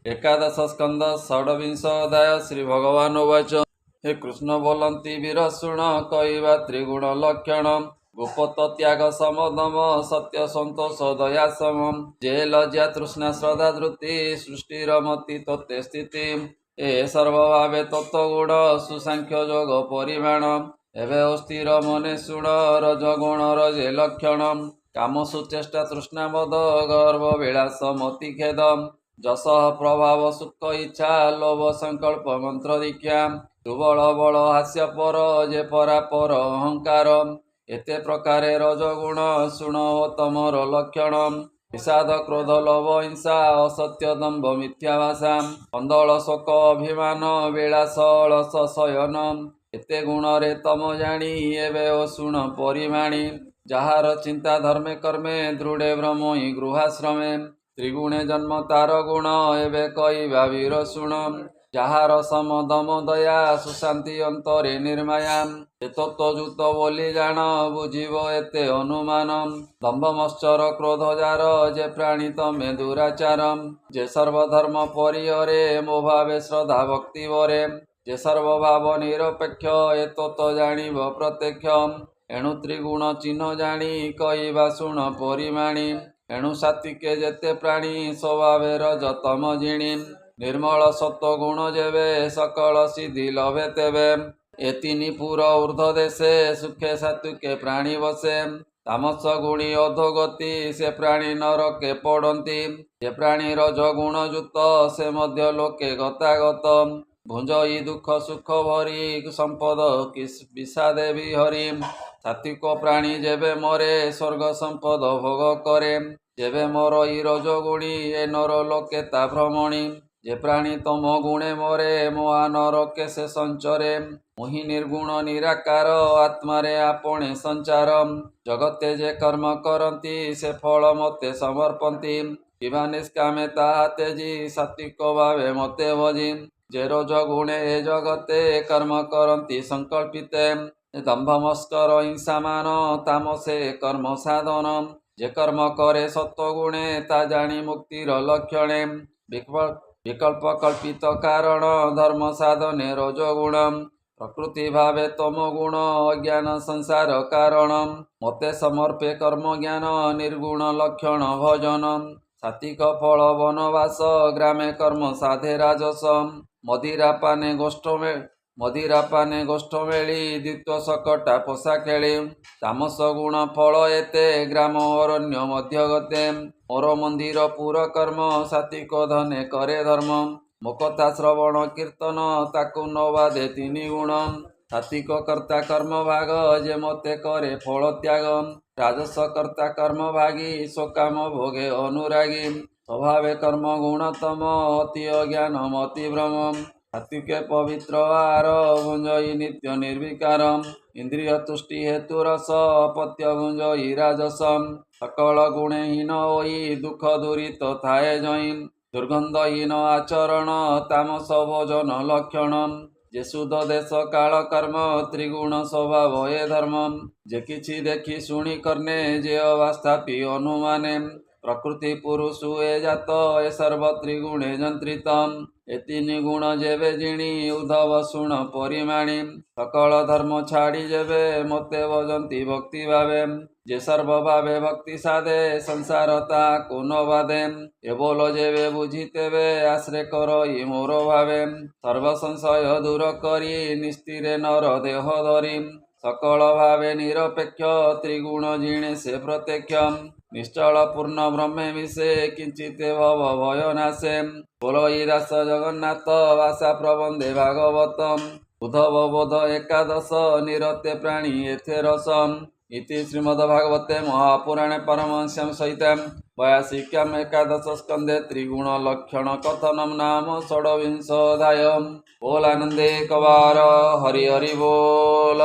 एकादश स्कंद षड्विंश अध्याय श्री भगवान उवाच हे कृष्ण बोलंती वीर शुण कहवा त्रिगुण लक्षण गोपत त्याग समदम सत्य संतोष दया समम जे लज्जा तृष्णा श्रद्धा धृति सृष्टिरमति तत्ते स्थिति ए सर्वभावे तत्वगुण सुसांख्य जोग परिमाण एवं अस्थिर मने शुण रजगुण रजे लक्षण काम सुचेष्टा तृष्णा मद गर्भ विलास मति खेदम जस प्रभाव सुख इच्छा लोभ संकल्प मंत्र दीक्षा दुबल बल हास्य पर जे परापर अहंकार एते प्रकारे रजगुण शुण तमर लक्षण विषाद क्रोध लोभ हिंसा असत्य दंभ मिथ्या भाषा कंदल शोक अभिमान विलास अलस शयन एते गुण रे तम जानी एवे शुण परिमाणी जहार चिंता धर्मे कर्मे दृढ़े ब्रह्म गृहाश्रमे त्रिगुणे जन्म तार गुण एवे कहवा वीर शुण जहार सम दम दया सुशांति अंतरे निर्माया तत्वजुत बोली जान बुझीब एते अनुमान दंभ मश्चर क्रोध जार जे प्राणी तमे दुराचार जे सर्वधर्म परिहरे मो भावे श्रद्धा भक्ति वरे जे सर्वभाव निरपेक्ष ए तत्व जानिब प्रत्यक्ष एणु त्रिगुण चिन्ह जानी कहवा शुण परिमाणी एणु सात्विके जेते प्राणी स्वभावे रजतम जिणी निर्मल सत्व गुण जेवे सकल सिद्धि लभे तेवे एतिनि पुर ऊर्ध्व देशे सुखे सात्विके प्राणी बसे तामस गुणी अधोगति से प्राणी नरके पड़ती जे प्राणी रज गुण युक्त से मध्य लोके गतागत भुंजई दुख सुख भरी संपद विषादे विहरी सात्विक प्राणी जेबे मरे स्वर्ग संपद भोग करे जेबे मरई रजगुणी ए नर लोके ता भ्रमणी जे प्राणी तम गुणे मरे मोहा नरके से संचरे मुहि निर्गुण निराकार आत्मारे आपणे संचार जगते जे कर्म करती से फल मते समर्पन्ति किबा निष्कामे ताहा तेजी सात्विक भावे मते भजी जे रजगुणे ए जगते कर्म करती संकल्पिते दंभ मस्कर हिंसा मान तामसे कर्म साधन जे कर्म करे सत्वगुणे ता जानी मुक्तिर लक्षणे विकल्प कल्पित कारण धर्म साधने रजगुण प्रकृति भावे तम गुण अज्ञान संसार कारण मते समर्पे कर्म ज्ञान निर्गुण लक्षण भजन सात्विक फल वनवास ग्रामे कर्म साधे राजस मदिरापाने गोष्ठ मेली द्वित्व सकटा पोषा खेली तामस गुण फल एते ग्राम अरण्य मध्य गते मोर मंदिर पुर कर्म सात्विक धने करे धर्म मोकथा श्रवण कीर्तन ताकु नवादे तिनि गुण सात्विक कर्ता कर्म भाग जे मते करे फल त्याग राजस कर्ता कर्म भागी स्वकाम भोगे अनुरागी स्वभावे कर्म गुणतम अति अज्ञान मति भ्रम सात्विके पवित्र आहार भुंजई नित्य निर्विकार इंद्रिय तुष्टि हेतु रस अपत्य भुंजई राजसम सकल गुणहीन होई दुख दूरित थाए जई दुर्गंधहीन आचरण तामस भोजन लक्षण जे शुद्ध देश काल कर्म त्रिगुण स्वभाव ए धर्म जे किछि देखि शुणी करने जे अवस्थापी अनुमाने प्रकृति पुरुषु ए जात ए सर्व त्रिगुणे जंत्रितम एतिनि गुण जेबे जिणी उद्धव शुण परिमाणी सकल धर्म छाड़ी जेबे मते भजंती भक्ति भावे जे सर्व भावे भक्ति साधे संसार ताकु न बाधे ए बोल जेबे बुझी तेबे आश्रय करई मोर भावे सर्व संशय दूर करी निस्थिरे नर देह धरी सकल भावे निरपेक्ष त्रिगुण जिणे से प्रत्यक्ष निश्चल पूर्ण ब्रह्मे मिशे किंचित भव भय नाशे बोलई दास जगन्नाथ भाषा प्रबंधे भागवतम उद्धव बोध एकादश निरते प्राणी एथे रसम इति श्रीमद्भागवते महापुराणे परमहंस्यां सहितां 82 एकादश स्कंदे त्रिगुण लक्षण कथनम नाम षड्विंशोऽध्यायः। बोल आनंदे कवार हरि हरि बोल।